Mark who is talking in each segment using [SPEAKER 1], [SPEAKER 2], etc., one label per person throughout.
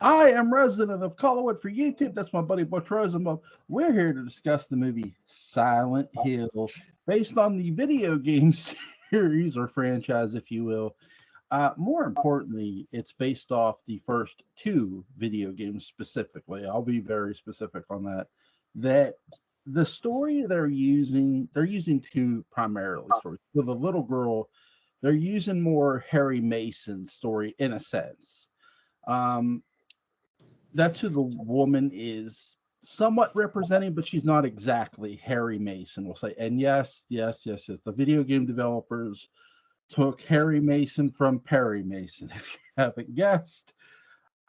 [SPEAKER 1] I am resident of Collinwood for YouTube. That's my buddy Butch Rosenbalm. We're here to discuss the movie Silent Hill, based on the video game series or franchise, if you will. More importantly, it's based off the first two video games specifically. I'll be very specific on that. That the story they're using two primarily stories. For the little girl, they're using more Harry Mason's story in a sense. Um, that's who the woman is somewhat representing, but she's not exactly Harry Mason, we'll say. And yes. The video game developers took Harry Mason from Perry Mason, if you haven't guessed.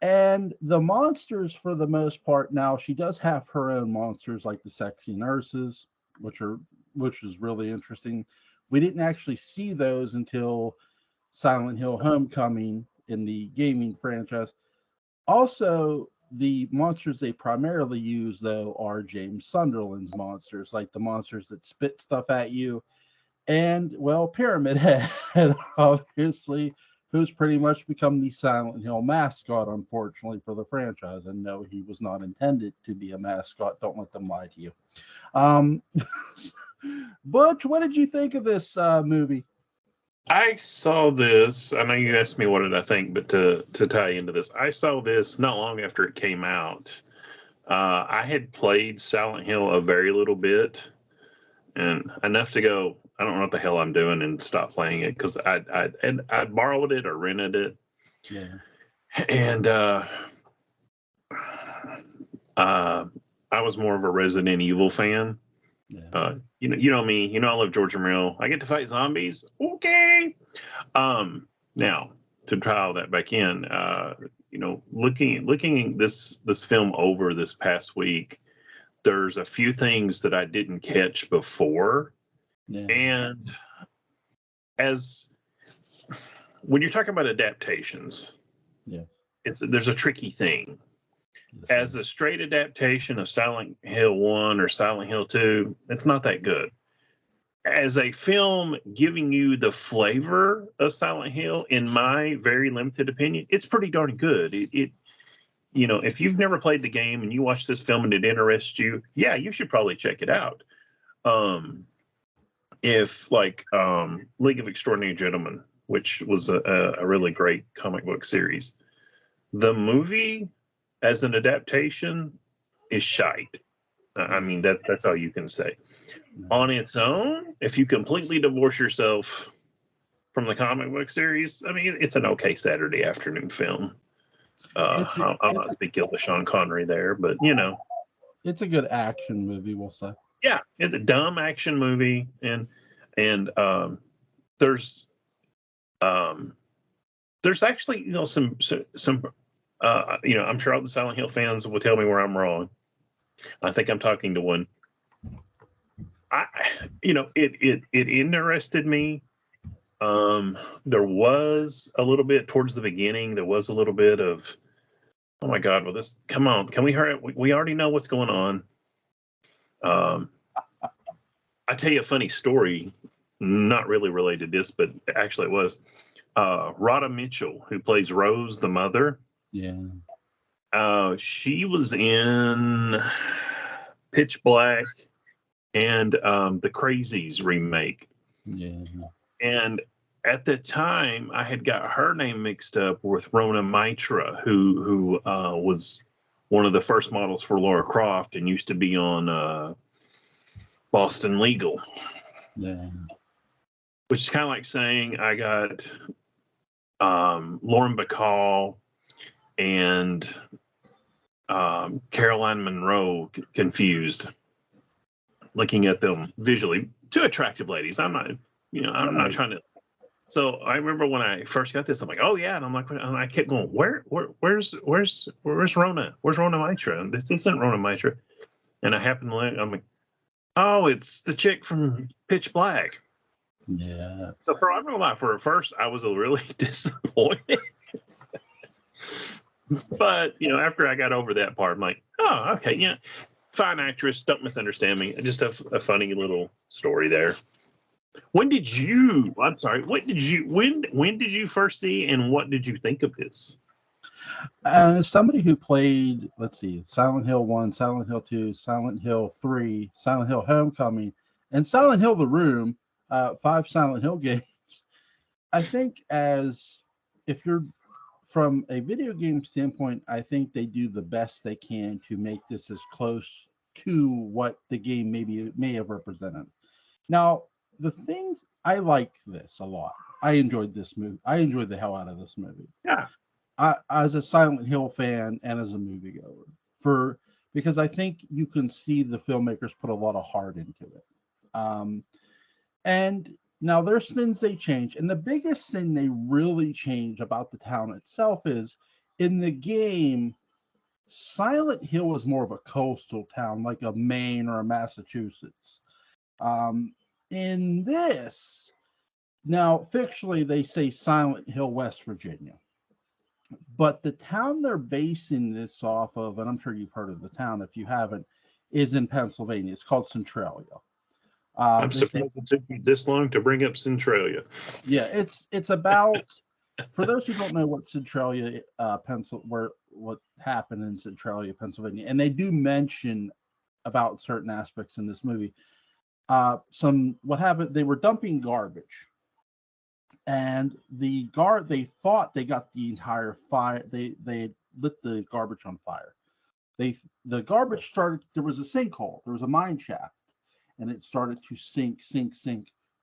[SPEAKER 1] And the monsters, for the most part, now she does have her own monsters, like the sexy nurses, which is really interesting. We didn't actually see those until Silent Hill Homecoming in the gaming franchise. Also, the monsters they primarily use, though, are James Sunderland's monsters, like the monsters that spit stuff at you. And, well, Pyramid Head, obviously, who's pretty much become the Silent Hill mascot, unfortunately, for the franchise. And no, he was not intended to be a mascot. Don't let them lie to you. Um, Butch, what did you think of this movie?
[SPEAKER 2] I saw this. I know you asked me what did I think, but to tie into this, I saw this not long after it came out. I had played Silent Hill a very little bit, and enough to go, I don't know what the hell I'm doing, and stop playing it because I borrowed it or rented it.
[SPEAKER 1] Yeah.
[SPEAKER 2] And I was more of a Resident Evil fan.
[SPEAKER 1] Yeah.
[SPEAKER 2] You know me. You know I love George Romero. I get to fight zombies. Okay. Now to try all that back in, looking this film over this past week, there's a few things that I didn't catch before, and as when you're talking about adaptations, there's a tricky thing. As a straight adaptation of Silent Hill 1 or Silent Hill 2, it's not that good. As a film giving you the flavor of Silent Hill, in my very limited opinion, it's pretty darn good. If you've never played the game and you watch this film and it interests you, yeah, you should probably check it out. If League of Extraordinary Gentlemen, which was a really great comic book series, the movie as an adaptation is shite. I mean, that's all you can say. On its own, if you completely divorce yourself from the comic book series, I mean, it's an okay Saturday afternoon film. I'm not big guilt of Sean Connery there, but
[SPEAKER 1] it's a good action movie, we'll say.
[SPEAKER 2] Yeah, it's a dumb action movie, and there's actually some I'm sure all the Silent Hill fans will tell me where I'm wrong. I think I'm talking to one. It interested me. There was a little bit towards the beginning. There was a little bit of, oh my God, well, come on, can we hurry up? We already know what's going on. I tell you a funny story, not really related to this, but actually it was. Rhoda Mitchell, who plays Rose, the mother.
[SPEAKER 1] Yeah.
[SPEAKER 2] She was in Pitch Black and the Crazies remake.
[SPEAKER 1] Yeah.
[SPEAKER 2] And at the time, I had got her name mixed up with Rona Mitra, who was one of the first models for Laura Croft and used to be on Boston Legal.
[SPEAKER 1] Yeah.
[SPEAKER 2] Which is kind of like saying I got Lauren Bacall and Caroline Monroe confused, looking at them visually. Two attractive ladies. I'm not trying to. So I remember when I first got this, I'm like, oh yeah, and I kept going, where's Rona? Where's Rona Mitra? And this isn't Rona Mitra. And I happened to look, I'm like, oh, it's the chick from Pitch Black.
[SPEAKER 1] Yeah.
[SPEAKER 2] So I'm gonna lie, for at first I was really disappointed. But after I got over that part, I'm like, oh, okay, yeah, fine actress. Don't misunderstand me. Just a funny little story there. When did you first see, and what did you think of this?
[SPEAKER 1] Somebody who played, let's see, Silent Hill 1, Silent Hill 2, Silent Hill 3, Silent Hill Homecoming, and Silent Hill The Room, 5 Silent Hill games. I think if you're from a video game standpoint, I think they do the best they can to make this as close to what the game may have represented. Now, the things I like this a lot. I enjoyed this movie. I enjoyed the hell out of this movie.
[SPEAKER 2] Yeah.
[SPEAKER 1] As a Silent Hill fan and as a moviegoer, because I think you can see the filmmakers put a lot of heart into it. And now there's things they change, and the biggest thing they really change about the town itself is in the game, Silent Hill is more of a coastal town, like a Maine or a Massachusetts. In this, now fictionally they say Silent Hill, West Virginia. But the town they're basing this off of, and I'm sure you've heard of the town if you haven't, is in Pennsylvania. It's called Centralia.
[SPEAKER 2] I'm surprised it took you this long to bring up Centralia.
[SPEAKER 1] Yeah, it's about, for those who don't know what Centralia, what happened in Centralia, Pennsylvania, and they do mention about certain aspects in this movie. What happened? They were dumping garbage. And they thought they got the entire fire. They lit the garbage on fire. The garbage started. There was a sinkhole. There was a mine shaft, and it started to sink.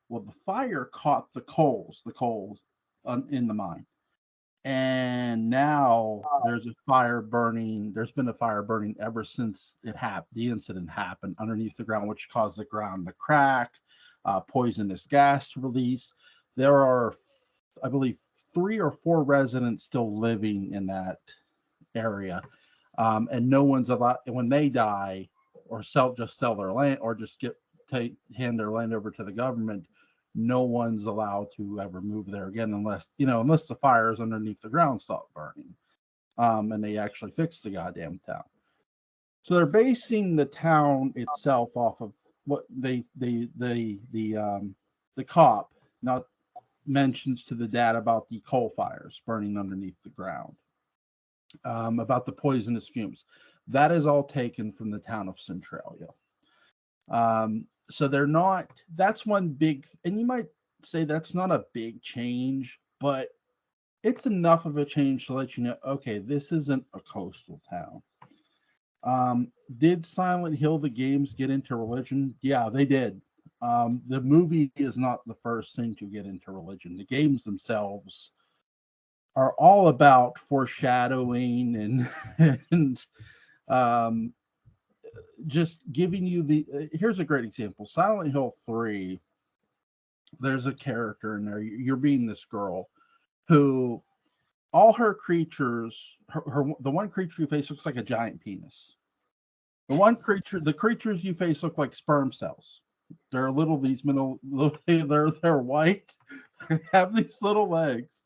[SPEAKER 1] Well, the fire caught the coals in the mine, and now there's a fire burning. There's been a fire burning ever since the incident happened underneath the ground, which caused the ground to crack, poisonous gas release. There are, I believe, 3 or 4 residents still living in that area, and no one's allowed when they die or sell their land or just hand their land over to the government. No one's allowed to ever move there again unless the fires underneath the ground stop burning, and they actually fix the goddamn town. So they're basing the town itself off of what the cop now mentions to the dad about the coal fires burning underneath the ground, about the poisonous fumes. That is all taken from the town of Centralia. So they're not, that's one big, and you might say that's not a big change, but it's enough of a change to let you know, okay, this isn't a coastal town. Did Silent Hill, the games, get into religion? Yeah, they did. The movie is not the first thing to get into religion. The games themselves are all about foreshadowing and just giving you here's a great example. Silent Hill 3, there's a character in there. You're being this girl who all her creatures, the one creature you face looks like a giant penis. The creatures you face look like sperm cells. They're they're white. They have these little legs.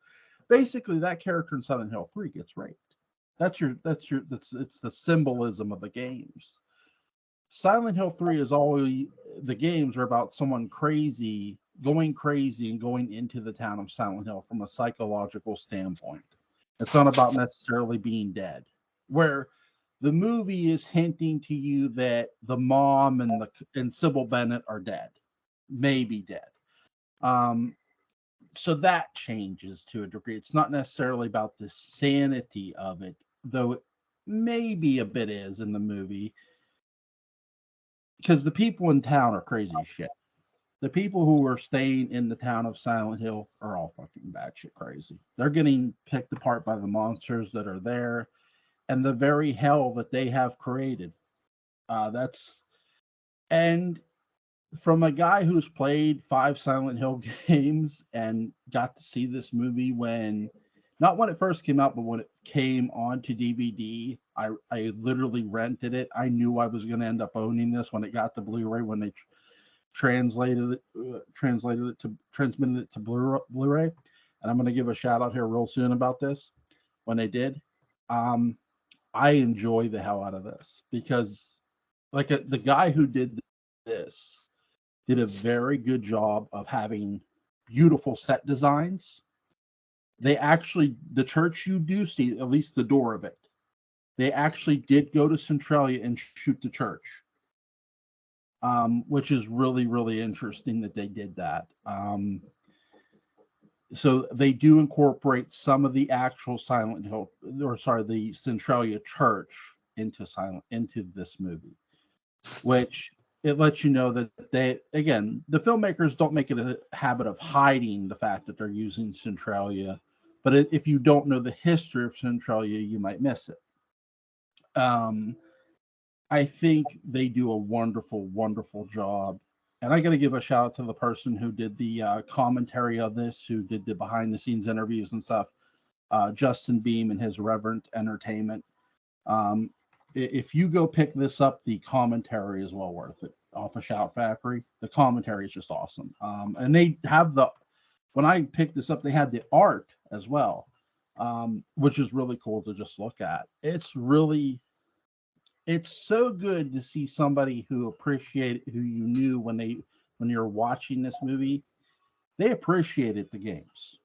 [SPEAKER 1] Basically, that character in Silent Hill 3 gets raped. It's the symbolism of the games. Silent Hill 3 is always, the games are about someone going crazy and going into the town of Silent Hill from a psychological standpoint. It's not about necessarily being dead. Where the movie is hinting to you that the mom and Sybil Bennett are dead, maybe dead. So that changes to a degree. It's not necessarily about the sanity of it, though it maybe a bit is in the movie, because the people in town are crazy as shit. The people who are staying in the town of Silent Hill are all fucking batshit crazy. They're getting picked apart by the monsters that are there and the very hell that they have created. And from a guy who's played 5 Silent Hill games and got to see this movie not when it first came out, but when it came onto DVD, I literally rented it. I knew I was going to end up owning this when it got to Blu-ray, when they transmitted it to Blu-ray. And I'm going to give a shout out here real soon about this. When they did, I enjoy the hell out of this because the guy who did this did a very good job of having beautiful set designs They actually, the church you do see, at least the door of it, they actually did go to Centralia and shoot the church, which is really, really interesting that they did that. So they do incorporate some of the actual Silent Hill, or sorry, the Centralia church into this movie, which it lets you know that they, again, the filmmakers don't make it a habit of hiding the fact that they're using Centralia, but if you don't know the history of Centralia, you might miss it. I think they do a wonderful, wonderful job. And I got to give a shout out to the person who did the commentary of this, who did the behind the scenes interviews and stuff, Justin Beam and his Reverent Entertainment. If you go pick this up, the commentary is well worth it. Off of Shout Factory, the commentary is just awesome. And they have when I picked this up, they had the art as well, which is really cool to just look at. It's so good to see somebody who appreciated, who you knew when you're watching this movie, they appreciated the games.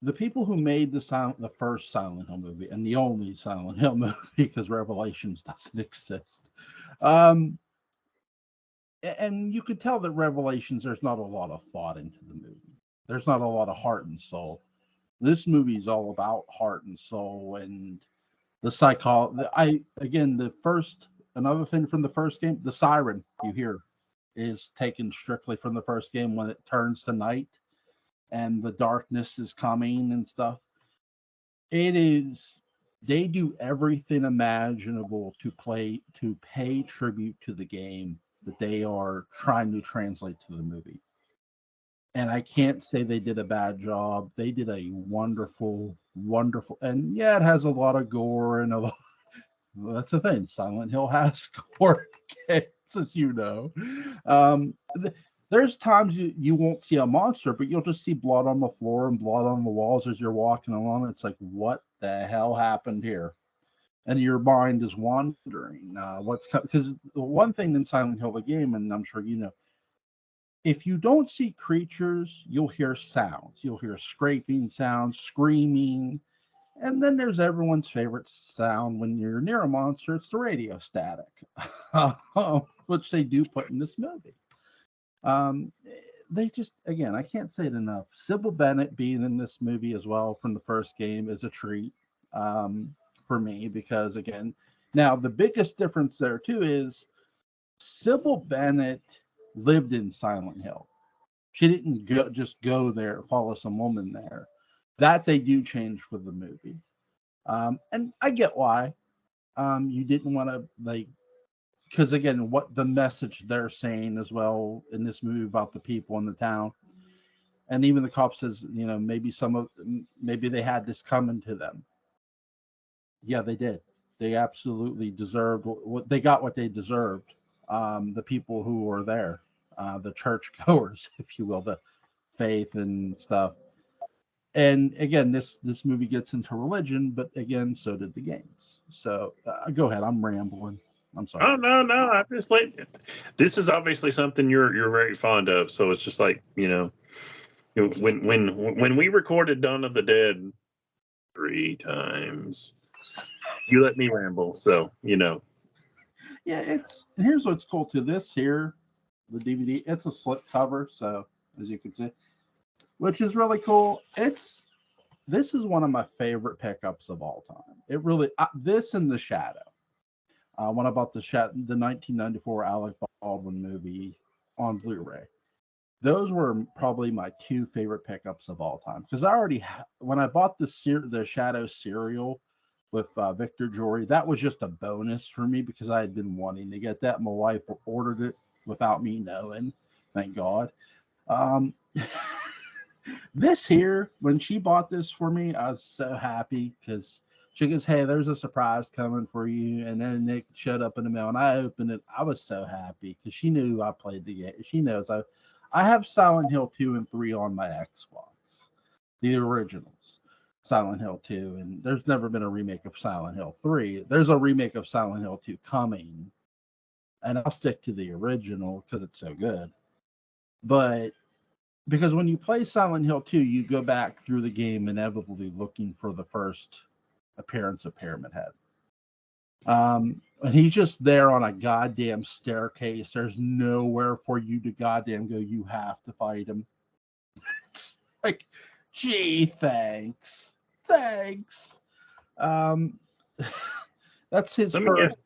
[SPEAKER 1] The people who made the first Silent Hill movie and the only Silent Hill movie, because Revelations doesn't exist, and you could tell that Revelations, there's not a lot of thought into the movie. There's not a lot of heart and soul. This movie is all about heart and soul and the psychology. Another thing from the first game, the siren you hear is taken strictly from the first game when it turns to night and the darkness is coming and stuff. They do everything imaginable to pay tribute to the game that they are trying to translate to the movie. And I can't say they did a bad job. They did a wonderful, wonderful, and yeah, it has a lot of gore and a lot. Well, that's the thing. Silent Hill has gore games, as you know. There's times you won't see a monster, but you'll just see blood on the floor and blood on the walls as you're walking along. It's like, what the hell happened here? And your mind is wandering. Because the one thing in Silent Hill, the game, and I'm sure you know, if you don't see creatures, you'll hear sounds. You'll hear scraping sounds, screaming. And then there's everyone's favorite sound when you're near a monster. It's the radio static, which they do put in this movie. They just, again, I can't say it enough. Sybil Bennett being in this movie as well from the first game is a treat for me because, again, now the biggest difference there too is Sybil Bennett lived in Silent Hill. She didn't just go there, follow some woman there. That they do change for the movie. And I get why. You didn't want to, because again, what the message they're saying as well in this movie about the people in the town. And even the cop says, maybe they had this coming to them. Yeah, they did. They absolutely deserved they got what they deserved. The people who were there, the churchgoers, if you will, the faith and stuff. And again, this movie gets into religion, but again, so did the games. So go ahead. I'm rambling. I'm sorry.
[SPEAKER 2] Oh no, I'm just like, this is obviously something you're very fond of. So it's just like when we recorded Dawn of the Dead 3 times, you let me ramble. So Yeah,
[SPEAKER 1] here's what's cool to this here, the DVD. It's a slip cover, so as you can see, which is really cool. This is one of my favorite pickups of all time. It really this and The Shadow. When I bought the 1994 Alec Baldwin movie on Blu-ray, those were probably my 2 favorite pickups of all time. Because I already when I bought the Shadow cereal with Victor Jory, that was just a bonus for me because I had been wanting to get that. My wife ordered it without me knowing. Thank God. This here, when she bought this for me, I was so happy because she goes, "Hey, there's a surprise coming for you." And then Nick showed up in the mail and I opened it. I was so happy because she knew I played the game. She knows I have Silent Hill 2 and 3 on my Xbox, the originals, Silent Hill 2. And there's never been a remake of Silent Hill 3. There's a remake of Silent Hill 2 coming. And I'll stick to the original because it's so good. But because when you play Silent Hill 2, you go back through the game inevitably looking for the first appearance of Pyramid Head. And he's just there on a goddamn staircase. There's nowhere for you to goddamn go. You have to fight him. It's like, gee, thanks. That's his first.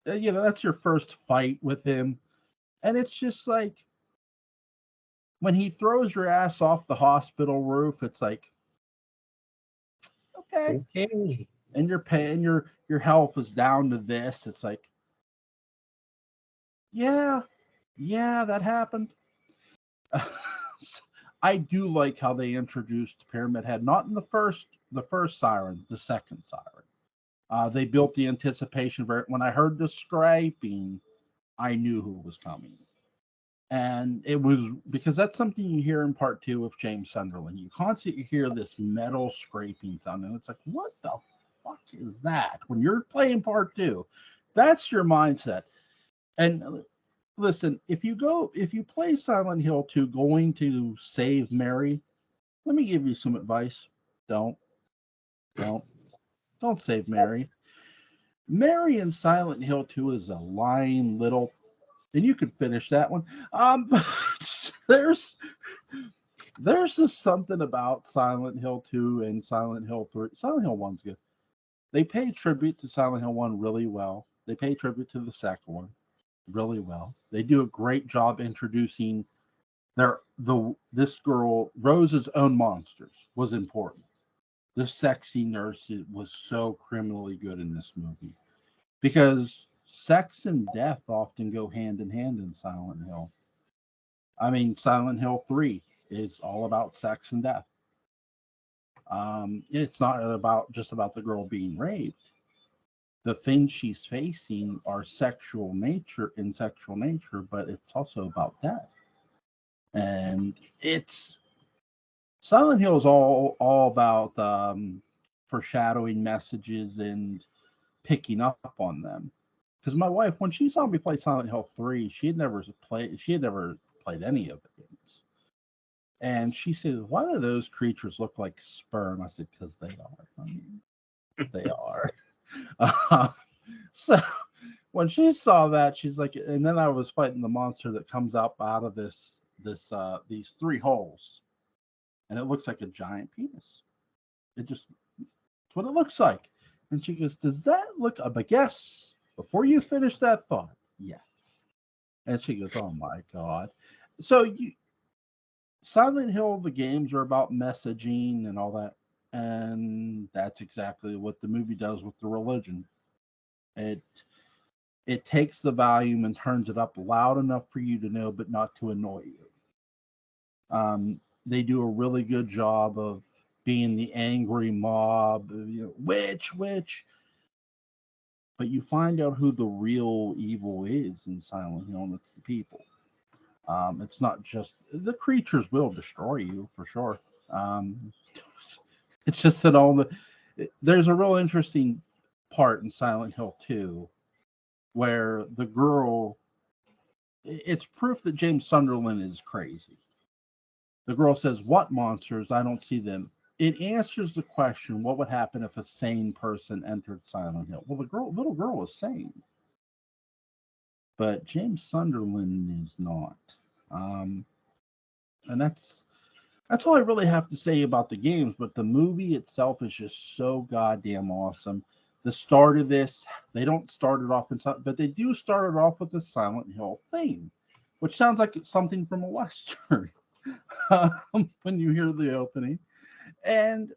[SPEAKER 1] That's your first fight with him, and it's just like when he throws your ass off the hospital roof. It's like, okay. And you're paying your health is down to this. It's like, yeah, that happened. I do like how they introduced Pyramid Head, not in the first siren, the second siren. They built the anticipation for it. When I heard the scraping, I knew who was coming. And it was because that's something you hear in part 2 of James Sunderland. You constantly hear this metal scraping sound, and it's like, what the fuck is that? When you're playing part 2, that's your mindset. And listen, if you play Silent Hill 2 going to save Mary, let me give you some advice. Don't save Mary. Mary in Silent Hill 2 is a lying little, and you could finish that one. There's just something about Silent Hill 2 and Silent Hill 3. Silent Hill 1's good. They pay tribute to Silent Hill 1 really well. They pay tribute to the second one really well. They do a great job introducing this girl, Rose's own monsters was important. The sexy nurse was so criminally good in this movie because sex and death often go hand in hand in Silent Hill. I mean, Silent Hill 3 is all about sex and death. It's not just about the girl being raped. The things she's facing are sexual nature, but it's also about death. And Silent Hill is all about foreshadowing messages and picking up on them. Because my wife, when she saw me play Silent Hill 3, she had never played any of the games. And she said, why do those creatures look like sperm? I said, because they are. I mean, they are. So when she saw that, she's like, and then I was fighting the monster that comes up out of these 3 holes. And it looks like a giant penis. It's what it looks like. And she goes, does that look up? But yes, before you finish that thought, yes. And she goes, oh my God. So Silent Hill, the games are about messaging and all that. And that's exactly what the movie does with the religion. It takes the volume and turns it up loud enough for you to know, but not to annoy you. They do a really good job of being the angry mob, witch. But you find out who the real evil is in Silent Hill, and it's the people. It's not just the creatures will destroy you for sure. It's just that there's a real interesting part in Silent Hill 2 where the girl, it's proof that James Sunderland is crazy. The girl says, what monsters? I don't see them. It answers the question, what would happen if a sane person entered Silent Hill? Well, little girl is sane. But James Sunderland is not. And that's all I really have to say about the games. But the movie itself is just so goddamn awesome. The start of this, they don't start it off but they do start it off with the Silent Hill theme, which sounds like it's something from a Western when you hear the opening, and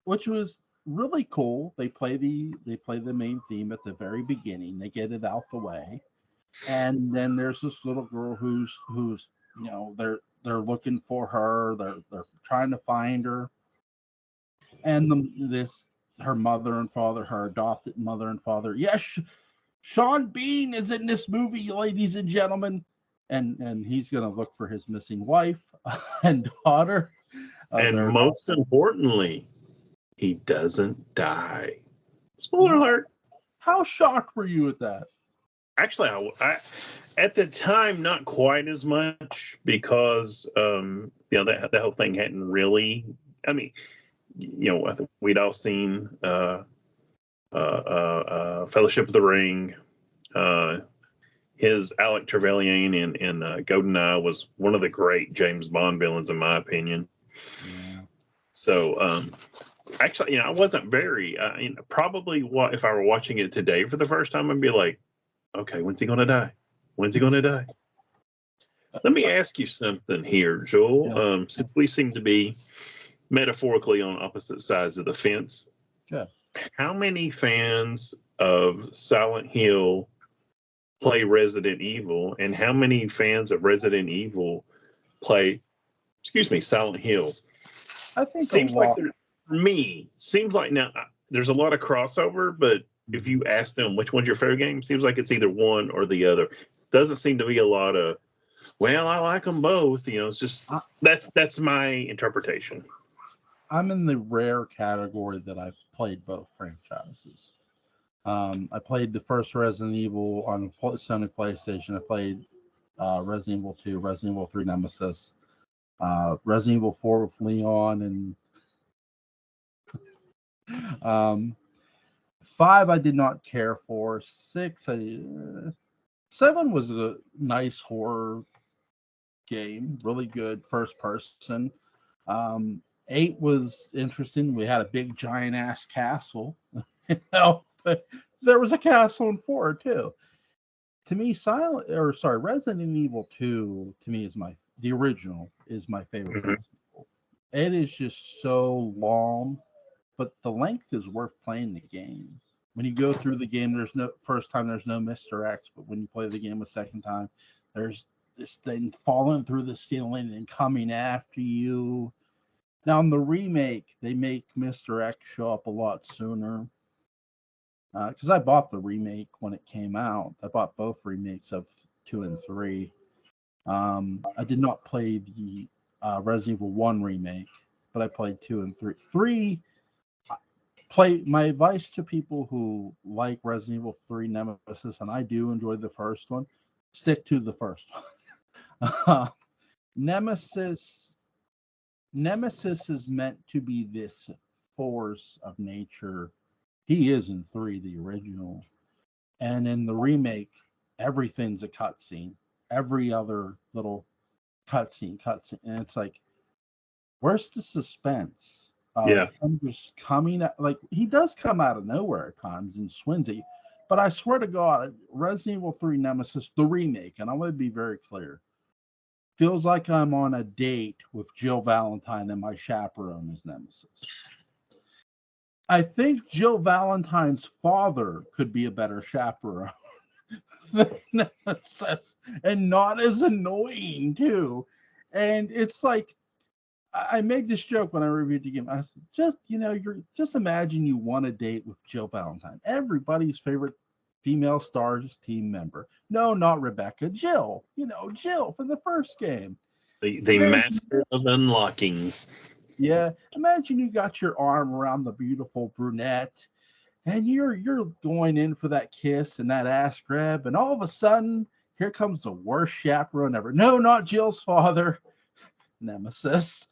[SPEAKER 1] which was really cool. They play the main theme at the very beginning. They get it out the way, and then there's this little girl who's they're looking for her. They're trying to find her, and her mother and father, her adopted mother and father. Yes, Sean Bean is in this movie, ladies and gentlemen, and he's gonna look for his missing wife and daughter.
[SPEAKER 2] And most importantly, he doesn't die. Spoiler alert.
[SPEAKER 1] How shocked were you at that?
[SPEAKER 2] Actually, I at the time not quite as much because that whole thing hadn't really. I mean, I think we'd all seen Fellowship of the Ring. His Alec Trevelyan in GoldenEye was one of the great James Bond villains, in my opinion.
[SPEAKER 1] Yeah.
[SPEAKER 2] So, actually, I wasn't very. Probably if I were watching it today for the first time, I'd be like, okay, when's he going to die? When's he going to die? Let me ask you something here, Joel.
[SPEAKER 1] Yeah.
[SPEAKER 2] Since we seem to be metaphorically on opposite sides of the fence, how many fans of Silent Hill play Resident Evil, and how many fans of Resident Evil play, Silent Hill?
[SPEAKER 1] I think
[SPEAKER 2] seems like for me, seems like now there's a lot of crossover, but if you ask them which one's your favorite game, seems like it's either one or the other. Doesn't seem to be a lot of, well, I like them both. It's just that's my interpretation.
[SPEAKER 1] I'm in the rare category that I've played both franchises. I played the first Resident Evil on Sony PlayStation. I played Resident Evil 2, Resident Evil 3 Nemesis, Resident Evil 4 with Leon, and 5 I did not care for. 6, 7 was a nice horror game, really good first person. 8 was interesting. We had a big giant ass castle, but there was a castle in 4 too. To me, Resident Evil 2 to me is the original is my favorite.
[SPEAKER 2] Mm-hmm.
[SPEAKER 1] It is just so long, but the length is worth playing the game. When you go through the game, there's no Mr. X, but when you play the game a second time, there's this thing falling through the ceiling and coming after you. Now in the remake, they make Mr. X show up a lot sooner. Because I bought the remake when it came out. I bought both remakes of 2 and 3. I did not play the Resident Evil 1 remake, but I played 2 and 3. 3, my advice to people who like Resident Evil 3 Nemesis, and I do enjoy the first one, stick to the first one. Nemesis is meant to be this force of nature. He is in 3, the original. And in the remake, everything's a cutscene. Every other little cutscene. And it's like, where's the suspense? Him just coming at, like, he does come out of nowhere at times and swings at you. But I swear to God, Resident Evil 3 Nemesis, the remake, and I want to be very clear, feels like I'm on a date with Jill Valentine and my chaperone is Nemesis. I think Jill Valentine's father could be a better chaperone than Nemesis, and not as annoying too. And it's like, I made this joke when I reviewed the game. I said, just imagine you want a date with Jill Valentine, everybody's favorite female Stars team member. No, not Rebecca. Jill. Jill from the first game.
[SPEAKER 2] The master of unlocking.
[SPEAKER 1] Yeah, imagine you got your arm around the beautiful brunette, and you're going in for that kiss and that ass grab, and all of a sudden, here comes the worst chaperone ever. No, not Jill's father, Nemesis,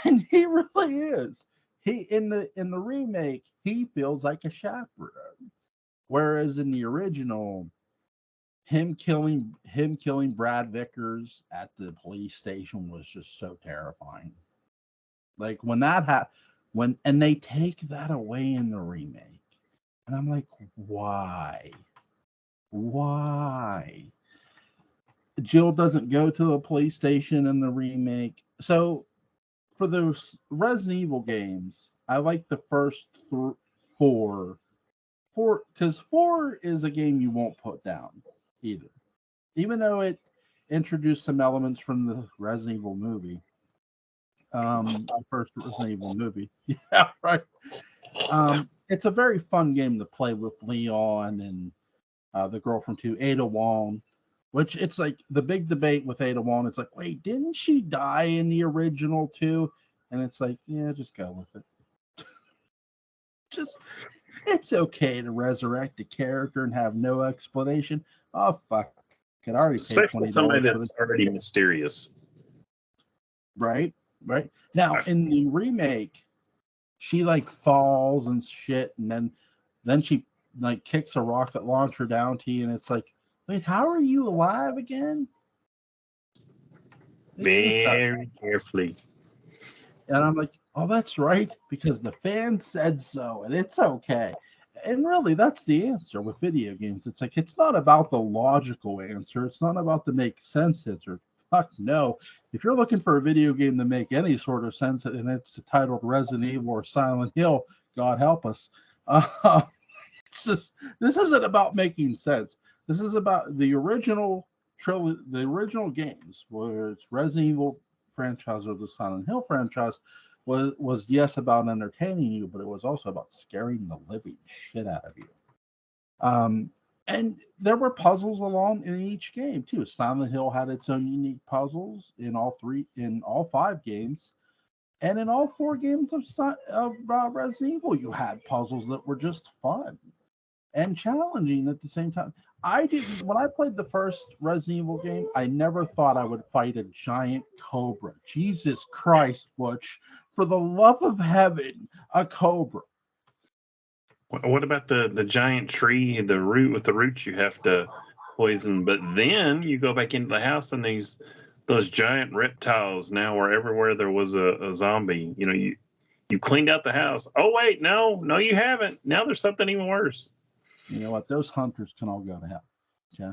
[SPEAKER 1] and he really is. He in the remake, he feels like a chaperone, whereas in the original, him killing Brad Vickers at the police station was just so terrifying. Like when that happened, and they take that away in the remake, and I'm like, why? Jill doesn't go to the police station in the remake. So for those Resident Evil games, I like the first 4, because 4 is a game you won't put down either, even though it introduced some elements from the Resident Evil movie. The first Resident Evil movie. Yeah, right. It's a very fun game to play with Leon and the girl from 2, Ada Wong, which it's like the big debate with Ada Wong. It's like, wait, didn't she die in the original too? And it's like, yeah, just go with it. It's okay to resurrect a character and have no explanation, Oh, fuck. I already paid
[SPEAKER 2] Especially
[SPEAKER 1] $20
[SPEAKER 2] somebody
[SPEAKER 1] for
[SPEAKER 2] that's already mysterious.
[SPEAKER 1] Right. Now, in the remake, she like falls and shit, and then she like kicks a rocket launcher down to you, and it's like, wait, how are you alive again?
[SPEAKER 2] Very carefully.
[SPEAKER 1] And I'm like, oh, that's right, because the fan said so, and it's okay. And really, that's the answer with video games. It's like, it's not about the logical answer. It's not about the make sense answer. Fuck no. If you're looking for a video game to make any sort of sense, and it's titled Resident Evil or Silent Hill, God help us. It's just, this isn't about making sense. This is about the original trilogy, the original games, whether it's Resident Evil franchise or the Silent Hill franchise, was yes about entertaining you, but it was also about scaring the living shit out of you. And there were puzzles along in each game too. Silent Hill had its own unique puzzles in all 5 games, and in all 4 games of Resident Evil, you had puzzles that were just fun and challenging at the same time. When I played the first Resident Evil game, I never thought I would fight a giant cobra. Jesus Christ, Butch, for the love of heaven, a cobra.
[SPEAKER 2] What about the giant tree, the root with the roots you have to poison? But then you go back into the house and those giant reptiles now are everywhere there was a zombie. You know, you cleaned out the house. Oh wait, no, you haven't. Now there's something even worse.
[SPEAKER 1] You know what? Those hunters can all go to hell. Yeah,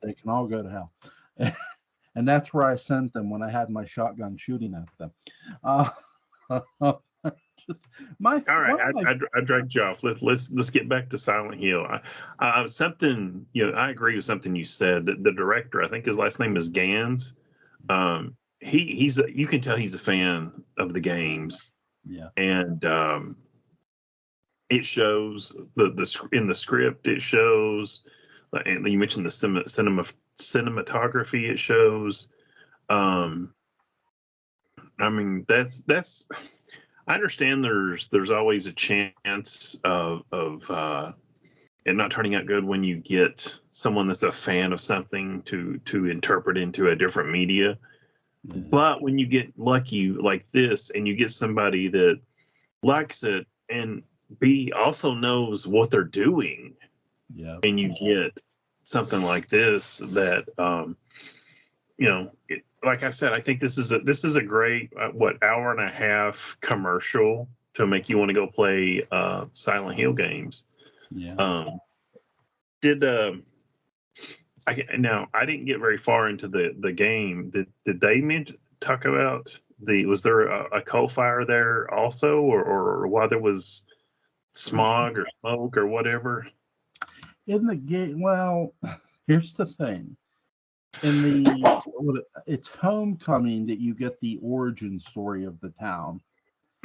[SPEAKER 1] They can all go to hell. And that's where I sent them when I had my shotgun shooting at them.
[SPEAKER 2] All right, I dragged you off. Let's get back to Silent Hill. Something, I agree with something you said. The director, I think his last name is Gans. You can tell he's a fan of the games.
[SPEAKER 1] Yeah,
[SPEAKER 2] and it shows in the script. It shows, and you mentioned the cinematography. It shows. I mean, that's. I understand there's always a chance of it not turning out good when you get someone that's a fan of something to interpret into a different media. Yeah. But when you get lucky like this and you get somebody that likes it and also knows what they're doing,
[SPEAKER 1] yeah,
[SPEAKER 2] and you get something like this that like I said, I think this is a great hour and a half commercial to make you want to go play Silent Hill games.
[SPEAKER 1] Yeah.
[SPEAKER 2] I didn't get very far into the game. Did they talk about was there a coal fire there also, or why there was smog or smoke or whatever?
[SPEAKER 1] In the game, well, here's the thing. It's Homecoming that you get the origin story of the town.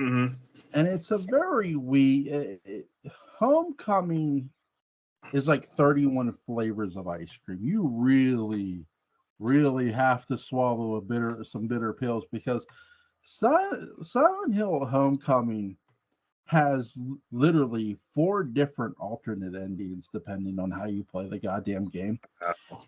[SPEAKER 2] Mm-hmm.
[SPEAKER 1] And it's a very Homecoming is like 31 flavors of ice cream. You really, really have to swallow some bitter pills, because Silent Hill Homecoming has literally 4 different alternate endings depending on how you play the goddamn game.
[SPEAKER 2] Oh.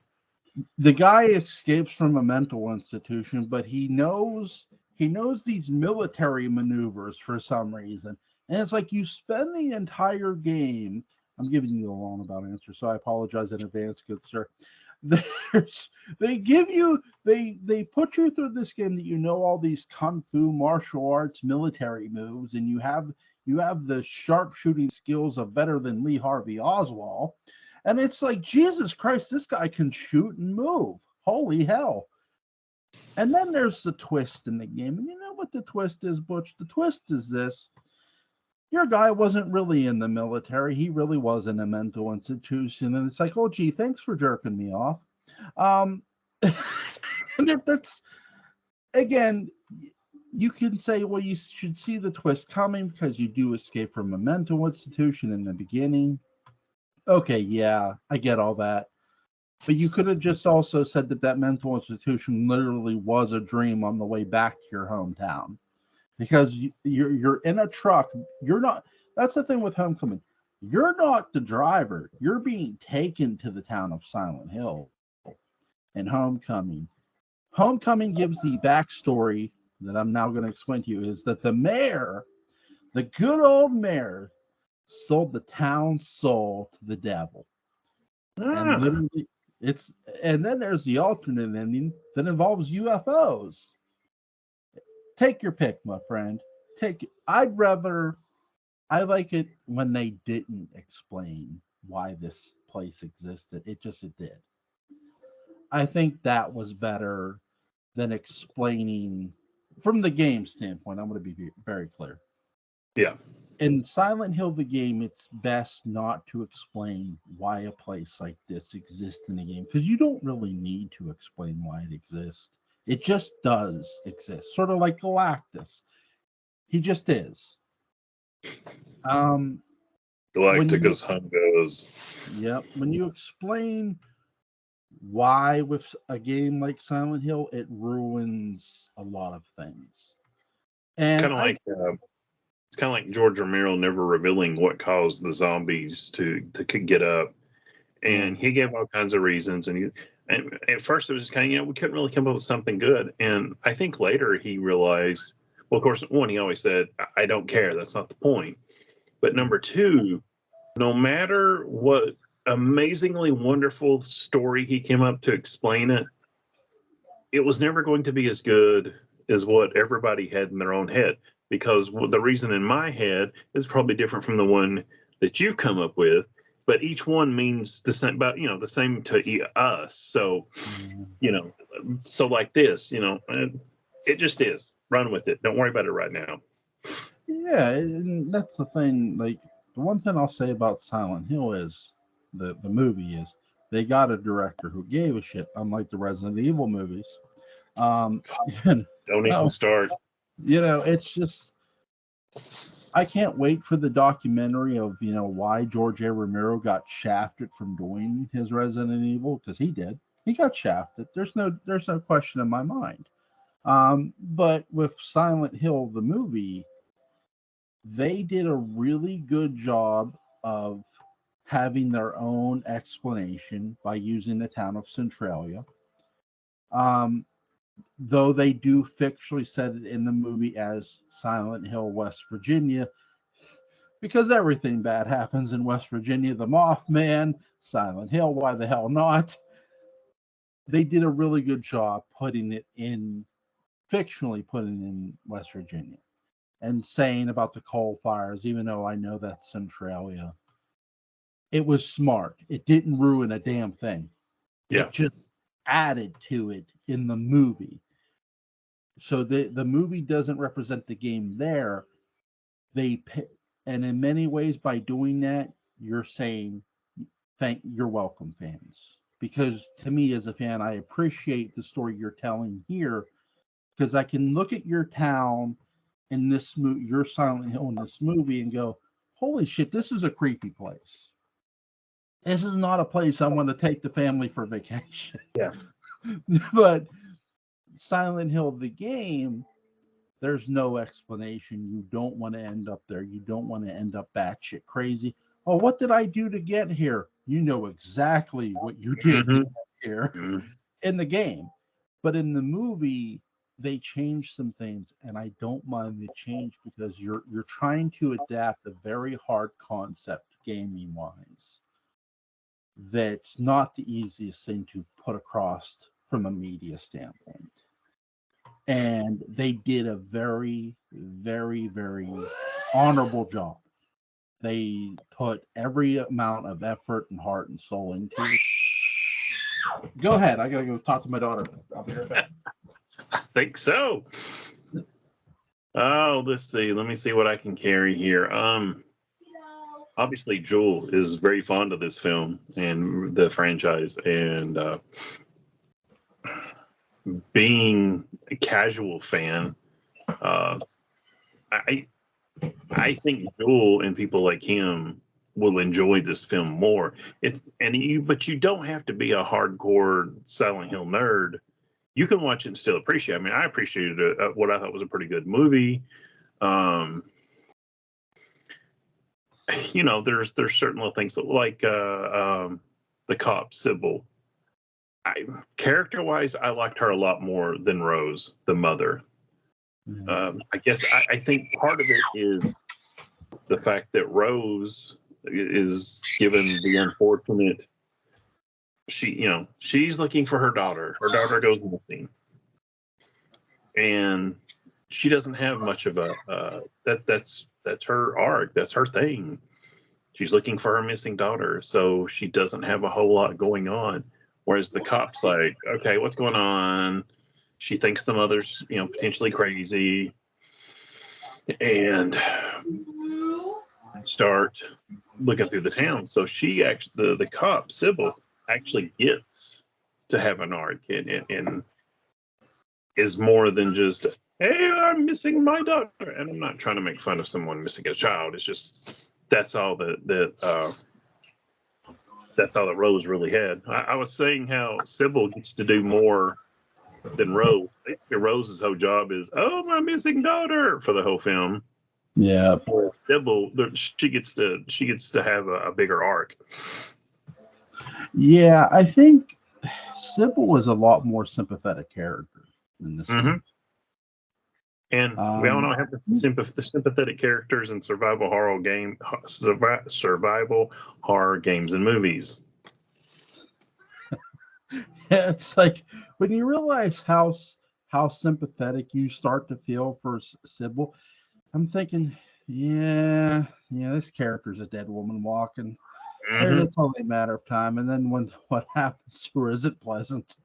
[SPEAKER 1] The guy escapes from a mental institution, but he knows these military maneuvers for some reason. And it's like you spend the entire game. I'm giving you the long about answer, so I apologize in advance, good sir. They put you through this game that you know all these kung fu, martial arts, military moves, and you have the sharpshooting skills of better than Lee Harvey Oswald. And it's like, Jesus Christ, this guy can shoot and move. Holy hell. And then there's the twist in the game. And you know what the twist is, Butch? The twist is this. Your guy wasn't really in the military. He really was in a mental institution. And it's like, oh, gee, thanks for jerking me off. And if that's, again, you can say, well, you should see the twist coming because you do escape from a mental institution in the beginning. Okay, yeah, I get all that. But you could have just also said that mental institution literally was a dream on the way back to your hometown. Because you're in a truck. You're not. That's the thing with Homecoming. You're not the driver. You're being taken to the town of Silent Hill. And Homecoming. Homecoming gives the backstory that I'm now going to explain to you is that the mayor, the good old mayor, sold the town's soul to the devil. And literally, and then there's the alternate ending that involves UFOs. Take your pick, my friend. I like it when they didn't explain why this place existed. It did. I think that was better than explaining from the game standpoint. I'm going to be very clear.
[SPEAKER 2] Yeah.
[SPEAKER 1] In Silent Hill, the game, it's best not to explain why a place like this exists in the game because you don't really need to explain why it exists. It just does exist, sort of like Galactus. He just is.
[SPEAKER 2] Galacticus hung goes.
[SPEAKER 1] Yep. When you explain why with a game like Silent Hill, it ruins a lot of things. And
[SPEAKER 2] it's kind of like George Romero never revealing what caused the zombies to get up, and he gave all kinds of reasons. And at first it was just kind of we couldn't really come up with something good. And I think later he realized, well, of course, one, he always said, "I don't care. That's not the point." But number two, no matter what amazingly wonderful story he came up to explain it, it was never going to be as good as what everybody had in their own head, because the reason in my head is probably different from the one that you've come up with, but each one means the same, about the same to us. So so like this, it just is. Run with it. Don't worry about it right now.
[SPEAKER 1] Yeah, and that's the thing. Like, the one thing I'll say about Silent Hill is the movie is they got a director who gave a shit, unlike the Resident Evil movies.
[SPEAKER 2] Don't even start.
[SPEAKER 1] It's just, I can't wait for the documentary of why George A. Romero got shafted from doing his Resident Evil, because he did. He got shafted. There's no question in my mind. But with Silent Hill, the movie, they did a really good job of having their own explanation by using the town of Centralia. Though they do fictionally set it in the movie as Silent Hill, West Virginia, because everything bad happens in West Virginia. The Mothman, Silent Hill, why the hell not? They did a really good job fictionally putting in West Virginia. And saying about the coal fires, even though I know that's Centralia, it was smart. It didn't ruin a damn thing.
[SPEAKER 2] Yeah.
[SPEAKER 1] It just added to it in the movie. So the movie doesn't represent the game there. And in many ways, by doing that, you're saying, you're welcome, fans. Because to me, as a fan, I appreciate the story you're telling here, because I can look at your town in this movie, your Silent Hill in this movie, and go, holy shit, this is a creepy place. This is not a place I want to take the family for vacation.
[SPEAKER 2] Yeah.
[SPEAKER 1] But Silent Hill, the game, there's no explanation. You don't want to end up there. You don't want to end up batshit crazy. Oh, what did I do to get here? You know exactly what you did to get here in the game. But in the movie, they changed some things, and I don't mind the change, because you're trying to adapt a very hard concept gaming wise. That's not the easiest thing to put across from a media standpoint. And they did a very, very, very honorable job. They put every amount of effort and heart and soul into it. Go ahead. I gotta go talk to my daughter. I'll be right back.
[SPEAKER 2] I think so. Oh, let's see. Let me see what I can carry here. Obviously, Jewel is very fond of this film and the franchise, and being a casual fan, I think Jewel and people like him will enjoy this film more. But you don't have to be a hardcore Silent Hill nerd. You can watch it and still appreciate it. I mean, I appreciated what I thought was a pretty good movie. there's certain little things that, like the cop Sybil. Character-wise, I liked her a lot more than Rose, the mother. I guess I think part of it is the fact that Rose is given the unfortunate. She's looking for her daughter. Her daughter goes missing, and she doesn't have much of a that's her arc. That's her thing. She's looking for her missing daughter, so she doesn't have a whole lot going on. Whereas the cop's like, okay, what's going on? She thinks the mother's, potentially crazy, and start looking through the town. So she actually, the cop Sybil, actually gets to have an arc and is more than just, hey, I'm missing my daughter. And I'm not trying to make fun of someone missing a child. It's just that's all that Rose really had. I was saying how Sybil gets to do more than Rose. Basically, Rose's whole job is, oh, my missing daughter, for the whole film.
[SPEAKER 1] Yeah.
[SPEAKER 2] Sybil, she gets to have a bigger arc.
[SPEAKER 1] Yeah, I think Sybil was a lot more sympathetic character in this movie.
[SPEAKER 2] And we all know how the sympathetic characters in survival horror games and movies.
[SPEAKER 1] It's like when you realize how sympathetic you start to feel for Sybil, I'm thinking, yeah, this character's a dead woman walking. It's only a matter of time. And then when what happens to her isn't pleasant.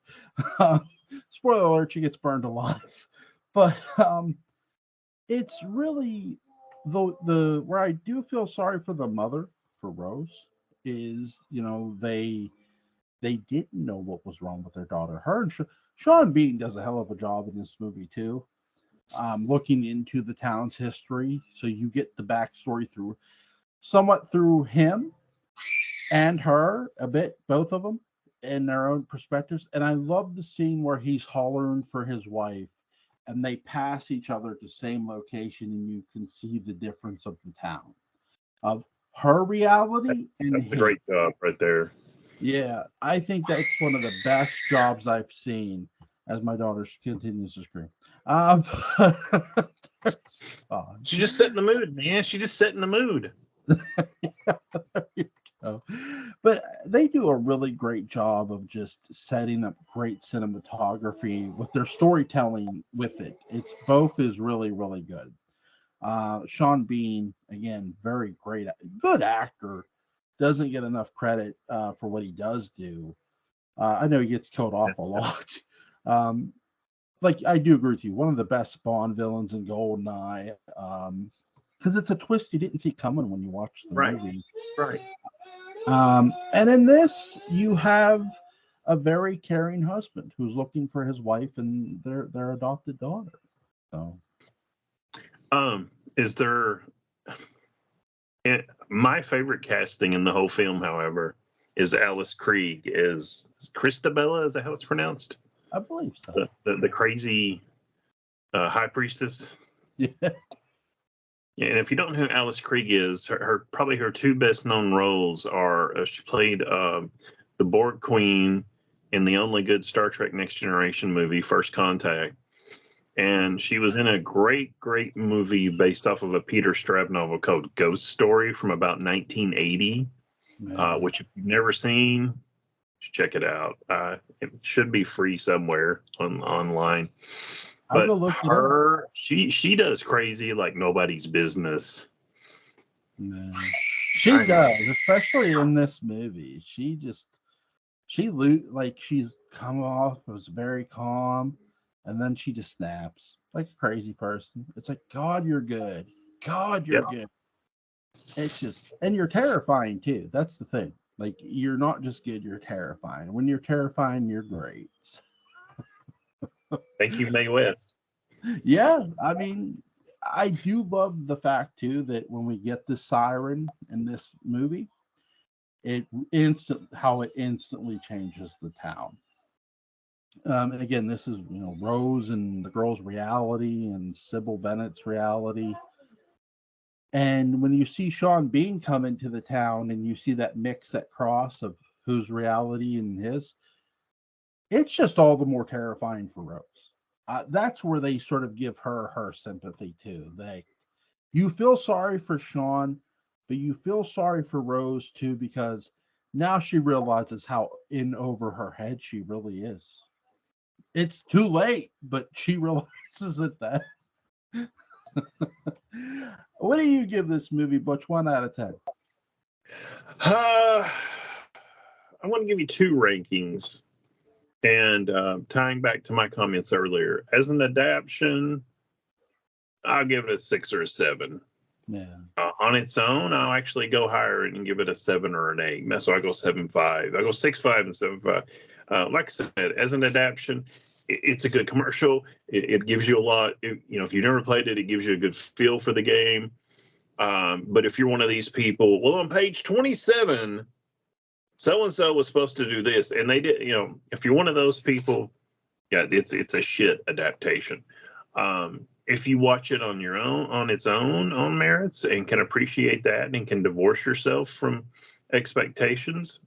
[SPEAKER 1] Spoiler alert, she gets burned alive. But it's really the where I do feel sorry for the mother, for Rose, is they didn't know what was wrong with their daughter. Her and Sean Bean does a hell of a job in this movie too, looking into the town's history, so you get the backstory somewhat through him and her a bit, both of them in their own perspectives. And I love the scene where he's hollering for his wife and they pass each other at the same location, and you can see the difference of the town, of her reality. That's
[SPEAKER 2] a great job right there.
[SPEAKER 1] Yeah, I think that's one of the best jobs I've seen, as my daughter continues to scream.
[SPEAKER 2] She's just setting the mood, man. She's just setting the mood.
[SPEAKER 1] Yeah, there you go. But they do a really great job of just setting up great cinematography with their storytelling with it. It's both is really, really good. Sean Bean, again, very great, good actor. Doesn't get enough credit for what he does do. I know he gets killed off a lot. Like, I do agree with you. One of the best Bond villains in GoldenEye, because it's a twist you didn't see coming when you watch the movie.
[SPEAKER 2] Right.
[SPEAKER 1] And in this, you have a very caring husband who's looking for his wife and their adopted daughter. So,
[SPEAKER 2] is there? My favorite casting in the whole film, however, is Alice Krige. Is Christabella? Is that how it's pronounced?
[SPEAKER 1] I believe so.
[SPEAKER 2] The crazy high priestess.
[SPEAKER 1] Yeah.
[SPEAKER 2] Yeah, and if you don't know who Alice Krige is, her probably her two best known roles are she played the Borg Queen in the only good Star Trek Next Generation movie, First Contact. And she was in a great movie based off of a Peter Straub novel called Ghost Story from about 1980, which if you've never seen, check it out. It should be free somewhere online. But her, she does crazy like nobody's business.
[SPEAKER 1] She does, especially in this movie. She's come off as very calm. And then she just snaps like a crazy person. It's like, God, you're good. God, you're good. It's just, and you're terrifying too. That's the thing. Like, you're not just good, you're terrifying. When you're terrifying, you're great.
[SPEAKER 2] Thank you, Mae West.
[SPEAKER 1] Yeah, I mean, I do love the fact too that when we get the siren in this movie, how it instantly changes the town. And again, this is Rose and the girl's reality and Sybil Bennett's reality. And when you see Sean Bean come into the town and you see that mix, that cross of whose reality and his, it's just all the more terrifying for Rose. That's where they sort of give her sympathy too. You feel sorry for Sean, but you feel sorry for Rose too, because now she realizes how in over her head she really is. It's too late, but she realizes it then. What do you give this movie, Butch? 1 out of 10.
[SPEAKER 2] I want to give you 2 rankings. And tying back to my comments earlier, as an adaptation, I'll give it a 6 or a 7.
[SPEAKER 1] Yeah.
[SPEAKER 2] On its own, I'll actually go higher and give it a 7 or an 8. So I go 7.5. I go 6.5 and 7.5. Like I said, as an adaptation, it's a good commercial. It gives you a lot. If you've never played it, it gives you a good feel for the game. But if you're one of these people, well, on page 27, so and so was supposed to do this, and they did. If you're one of those people, yeah, it's a shit adaptation. If you watch it on your own, on its own merits, and can appreciate that, and can divorce yourself from expectations,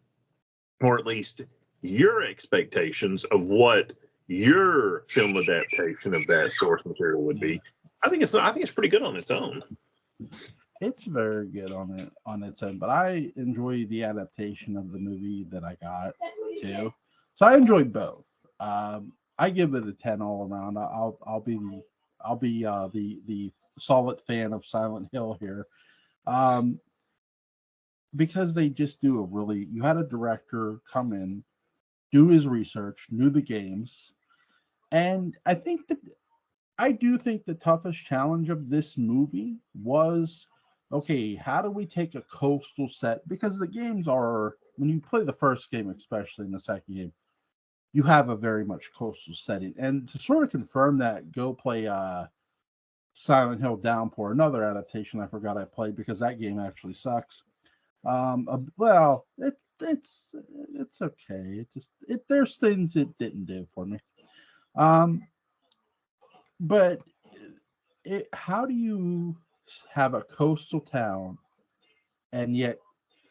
[SPEAKER 2] or at least your expectations of what your film adaptation of that source material would be, I think it's pretty good on its own.
[SPEAKER 1] It's very good on its own, but I enjoy the adaptation of the movie that I got too. So I enjoyed both. I give it a 10 all around. I'll be the solid fan of Silent Hill here, because they just do you had a director come in, do his research, knew the games, and I do think the toughest challenge of this movie was, okay, how do we take a coastal set? Because the games are, when you play the first game, especially in the second game, you have a very much coastal setting. And to sort of confirm that, go play Silent Hill Downpour, another adaptation I forgot I played because that game actually sucks. Well, it's okay. There's things it didn't do for me. But how do you have a coastal town and yet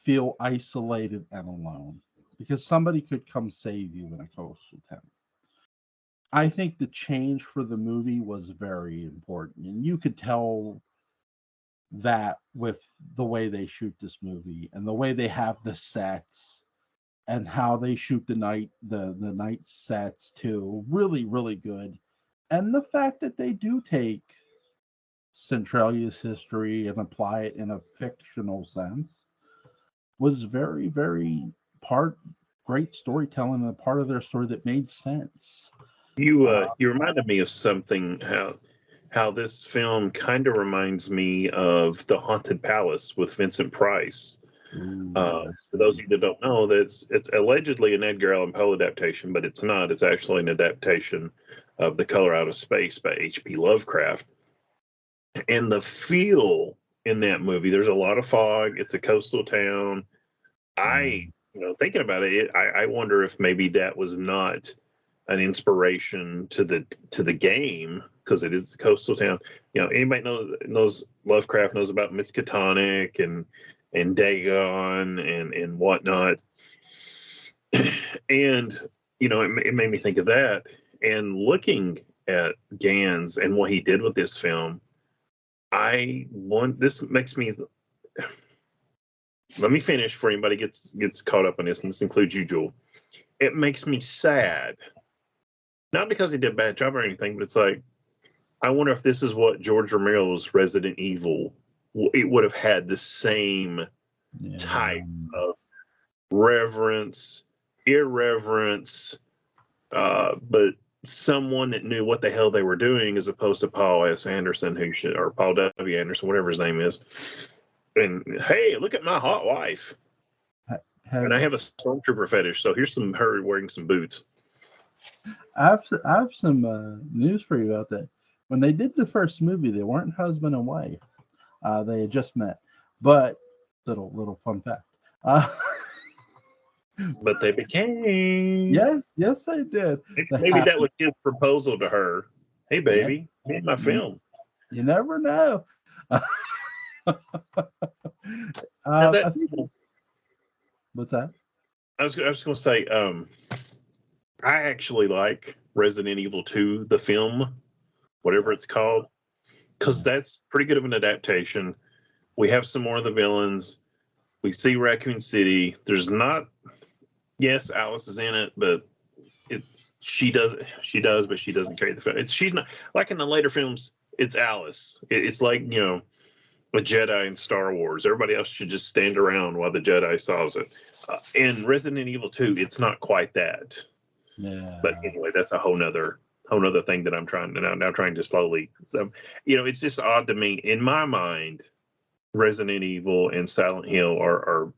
[SPEAKER 1] feel isolated and alone? Because somebody could come save you in a coastal town. I think the change for the movie was very important, and you could tell that with the way they shoot this movie and the way they have the sets and how they shoot the night sets too. Really, really good. And the fact that they do take Centralia's history and apply it in a fictional sense was very, very great storytelling and a part of their story that made sense.
[SPEAKER 2] You reminded me of something, how this film kind of reminds me of The Haunted Palace with Vincent Price. For those of you that don't know, it's allegedly an Edgar Allan Poe adaptation, but it's not. It's actually an adaptation of The Color Out of Space by H.P. Lovecraft. And the feel in that movie, there's a lot of fog. It's a coastal town. Thinking about it, I wonder if maybe that was not an inspiration to the game, because it is the coastal town. Anybody knows Lovecraft knows about Miskatonic and Dagon and whatnot. And it made me think of that. And looking at Gans and what he did with this film, this makes me. Let me finish before anybody gets caught up on this, and this includes you, Jewel. It makes me sad, not because he did a bad job or anything, but it's like, I wonder if this is what George Romero's Resident Evil, it would have had the same type of reverence, irreverence, but someone that knew what the hell they were doing, as opposed to Paul S. Anderson, or Paul W. Anderson, whatever his name is. And hey, look at my hot wife. And I have a stormtrooper fetish, so here's her wearing some boots.
[SPEAKER 1] I have some news for you about that. When they did the first movie, they weren't husband and wife. They had just met. But little fun fact.
[SPEAKER 2] But they became.
[SPEAKER 1] Yes, they did.
[SPEAKER 2] Maybe that was his proposal to her. Hey, baby, made my film.
[SPEAKER 1] You never know. I think. What's that?
[SPEAKER 2] I was going to say, I actually like Resident Evil 2, the film, whatever it's called, because that's pretty good of an adaptation. We have some more of the villains. We see Raccoon City. There's not, yes, Alice is in it, but she does, but she doesn't carry the film. She's not like in the later films. It's Alice. It's like a Jedi in Star Wars. Everybody else should just stand around while the Jedi solves it. In Resident Evil 2, it's not quite that.
[SPEAKER 1] Yeah.
[SPEAKER 2] But anyway, that's a whole nother thing that I'm trying to now trying to slowly. So, it's just odd to me. In my mind, Resident Evil and Silent Hill are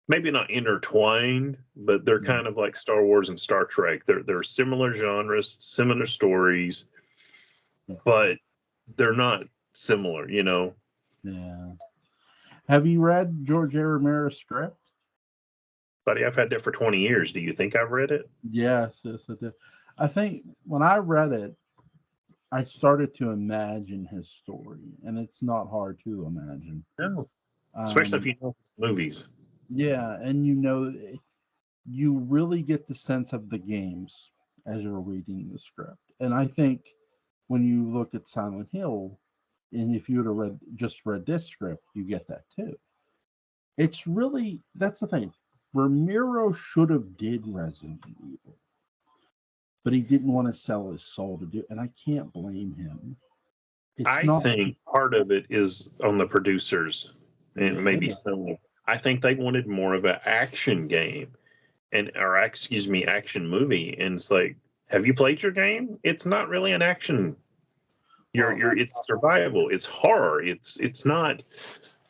[SPEAKER 2] maybe not intertwined, but they're kind of like Star Wars and Star Trek. They're similar genres, similar stories, but they're not similar.
[SPEAKER 1] Yeah. Have you read George A. Romero's script?
[SPEAKER 2] Buddy, I've had that for 20 years. Do you think I've read it?
[SPEAKER 1] Yes, I did. I think when I read it, I started to imagine his story, and it's not hard to imagine.
[SPEAKER 2] No. Especially if you know his movies.
[SPEAKER 1] Yeah, and you really get the sense of the games as you're reading the script. And I think when you look at Silent Hill, and if you would have just read this script, you get that too. It's really, that's the thing. Romero should have did Resident Evil, but he didn't want to sell his soul to do it, and I can't blame him.
[SPEAKER 2] I think part of it is on the producers, and maybe Sony. I think they wanted more of an action game, action movie, and it's like, have you played your game? It's not really an action. It's survival. It's horror. It's not,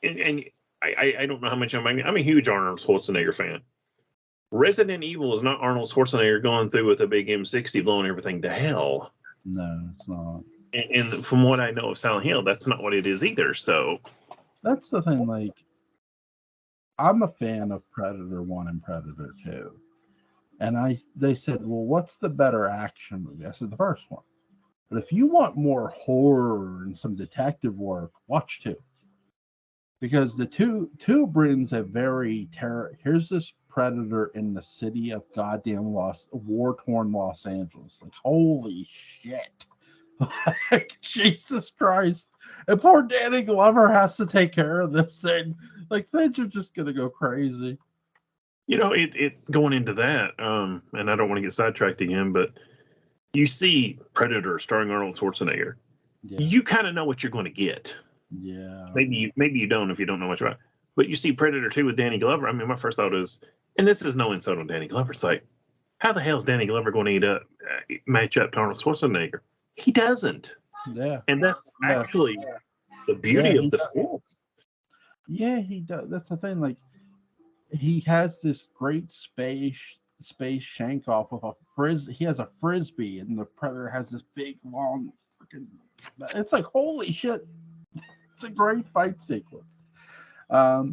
[SPEAKER 2] and I don't know how much I'm a huge Arnold Schwarzenegger fan. Resident Evil is not Arnold Schwarzenegger going through with a big M60 blowing everything to hell.
[SPEAKER 1] No, it's not.
[SPEAKER 2] And from what I know of Silent Hill, that's not what it is either. So
[SPEAKER 1] that's the thing. Like, I'm a fan of Predator 1 and Predator 2. And they said, well, what's the better action movie? I said, the first one. But if you want more horror and some detective work, watch 2. Because the two brings a very here's this predator in the city of goddamn war-torn Los Angeles. Like, holy shit. Like, Jesus Christ. And poor Danny Glover has to take care of this thing. Like, things are just gonna go crazy.
[SPEAKER 2] It going into that, and I don't want to get sidetracked again, but you see Predator starring Arnold Schwarzenegger. Yeah. You kind of know what you're going to get.
[SPEAKER 1] Yeah.
[SPEAKER 2] Maybe you don't if you don't know much about it. But you see Predator 2 with Danny Glover. I mean, my first thought is, and this is no insult on Danny Glover, it's like, how the hell is Danny Glover going to match up to Arnold Schwarzenegger? He doesn't.
[SPEAKER 1] Yeah.
[SPEAKER 2] And that's actually the beauty of the film.
[SPEAKER 1] Yeah, he does. That's the thing. Like, he has this great space shank off with a frisbee. He has a frisbee, and the Predator has this big long freaking. It's like, holy shit! It's a great fight sequence. I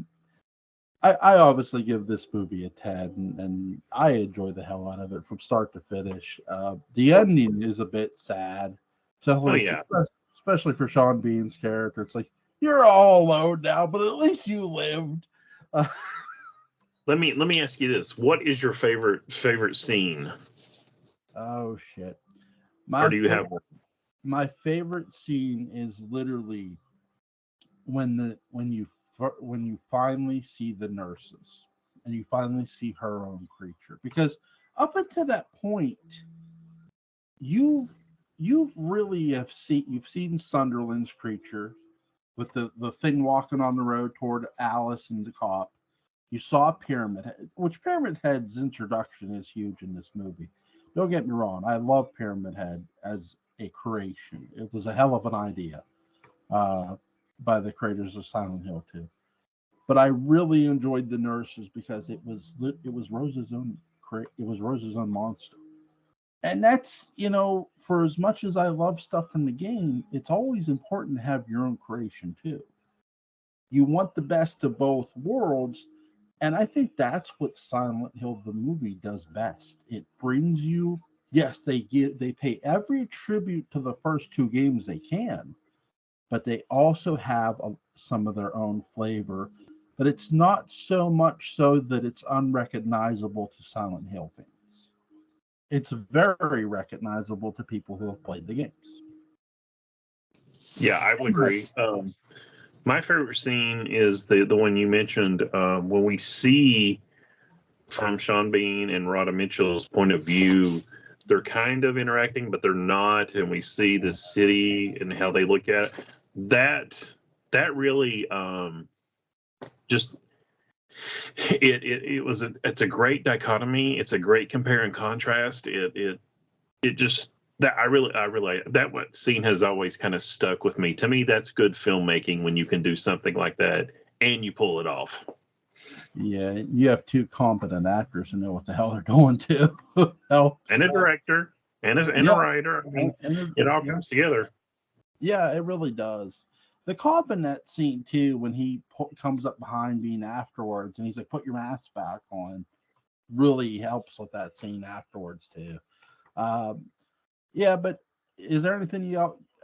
[SPEAKER 1] obviously give this movie a 10, and I enjoy the hell out of it from start to finish. The ending is a bit sad, especially for Sean Bean's character. It's like, you're all alone now, but at least you lived.
[SPEAKER 2] Let me ask you this: what is your favorite scene?
[SPEAKER 1] Oh shit!
[SPEAKER 2] Or do you have one?
[SPEAKER 1] My favorite scene is literally when you finally see the nurses and you finally see her own creature, because up until that point, you've really seen Sunderland's creature with the thing walking on the road toward Alice and the cop. You saw Pyramid Head, which Pyramid Head's introduction is huge in this movie. Don't get me wrong, I love Pyramid Head as a creation. It was a hell of an idea by the creators of Silent Hill 2. But I really enjoyed the nurses because it was Rose's own monster. And that's, for as much as I love stuff from the game, it's always important to have your own creation too. You want the best of both worlds. And I think that's what Silent Hill the movie does best. It brings you, yes, they pay every tribute to the first 2 games they can, but they also have some of their own flavor, but it's not so much so that it's unrecognizable to Silent Hill fans. It's very recognizable to people who have played the games.
[SPEAKER 2] Yeah, I would agree. My favorite scene is the one you mentioned, when we see from Sean Bean and Rhoda Mitchell's point of view, they're kind of interacting, but they're not, and we see the city and how they look at it. That really just it's a great dichotomy. It's a great compare and contrast. It just that I really that what scene has always kind of stuck with me. To me, that's good filmmaking when you can do something like that and you pull it off.
[SPEAKER 1] Yeah, you have two competent actors who know what the hell they're doing too.
[SPEAKER 2] And a director and a writer. I mean, it all comes together.
[SPEAKER 1] Yeah, it really does. The cop in that scene too, when he comes up behind Bean afterwards and he's like, "Put your mask back on," really helps with that scene afterwards too. Yeah, but is there anything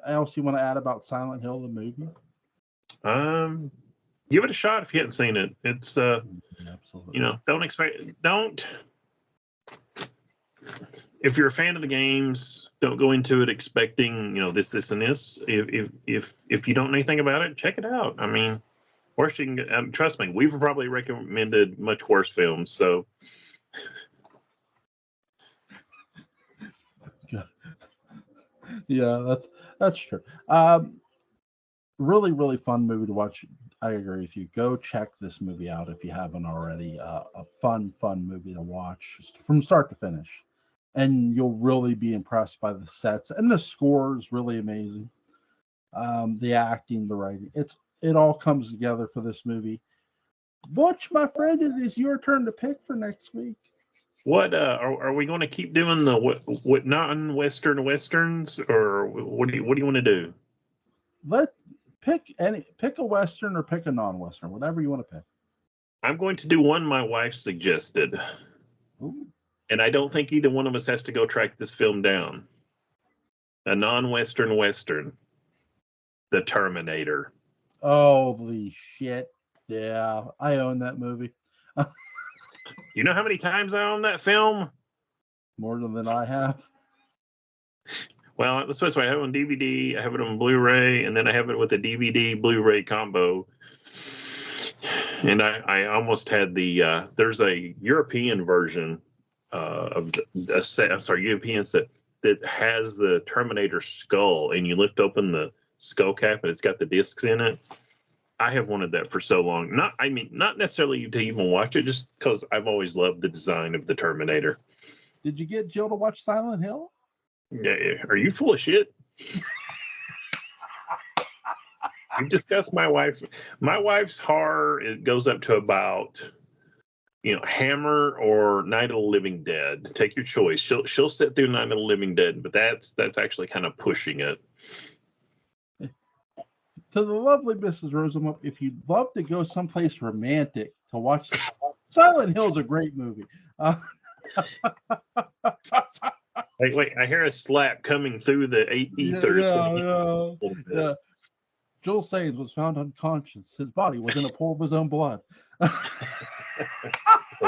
[SPEAKER 1] else you want to add about Silent Hill the movie?
[SPEAKER 2] Give it a shot if you hadn't seen it. It's
[SPEAKER 1] absolutely.
[SPEAKER 2] Don't if you're a fan of the games, don't go into it expecting this and this. If you don't know anything about it, check it out. I mean, worst you can trust me, we've probably recommended much worse films. So
[SPEAKER 1] yeah, that's true. Really, really fun movie to watch. I agree with you. Go check this movie out if you haven't already. A fun movie to watch from start to finish. And you'll really be impressed by the sets. And the score is really amazing. The acting, the writing. It all comes together for this movie. Butch, my friend, it is your turn to pick for next week.
[SPEAKER 2] What are we going to keep doing the what non-Western Westerns, or what do you want to do?
[SPEAKER 1] Pick a Western or pick a non-Western, whatever you want to pick.
[SPEAKER 2] I'm going to do one my wife suggested.
[SPEAKER 1] Ooh.
[SPEAKER 2] And I don't think either one of us has to go track this film down. A non-Western Western. The Terminator.
[SPEAKER 1] Holy shit. Yeah, I own that movie.
[SPEAKER 2] You know how many times I own that film?
[SPEAKER 1] More than I have.
[SPEAKER 2] Well, let's put it this way. I have it on DVD, I have it on Blu-ray, and then I have it with a DVD Blu-ray combo. And I almost had there's a European version of a set. I'm sorry, European set that has the Terminator skull, and you lift open the skull cap, and it's got the discs in it. I have wanted that for so long. Not necessarily to even watch it, just because I've always loved the design of the Terminator.
[SPEAKER 1] Did you get Jill to watch Silent Hill?
[SPEAKER 2] Yeah, are you full of shit? We've discussed my wife. My wife's horror, it goes up to about, Hammer or Night of the Living Dead. Take your choice. She'll sit through Night of the Living Dead, but that's actually kind of pushing it.
[SPEAKER 1] To the lovely Mrs. Rosenbalm, if you'd love to go someplace romantic to watch, Silent Hill is a great movie.
[SPEAKER 2] Wait, I hear a slap coming through the ether.
[SPEAKER 1] Yeah. Joel Sains was found unconscious. His body was in a pool of his own blood.
[SPEAKER 2] A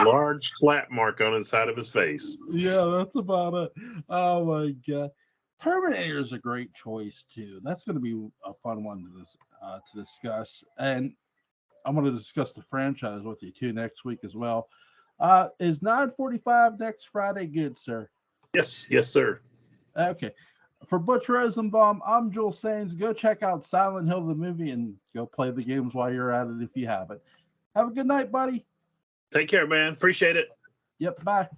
[SPEAKER 2] large slap mark on the side of his face.
[SPEAKER 1] Yeah, that's about it. Oh my god. Terminator is a great choice too. That's going to be a fun one to discuss, and I'm going to discuss the franchise with you too next week as well. Is 9:45 next Friday good, sir?
[SPEAKER 2] Yes, sir.
[SPEAKER 1] Okay. For Butch Rosenbaum, I'm Joel Sains. Go check out Silent Hill the movie and go play the games while you're at it if you haven't. Have a good night, buddy.
[SPEAKER 2] Take care, man. Appreciate it.
[SPEAKER 1] Yep. Bye.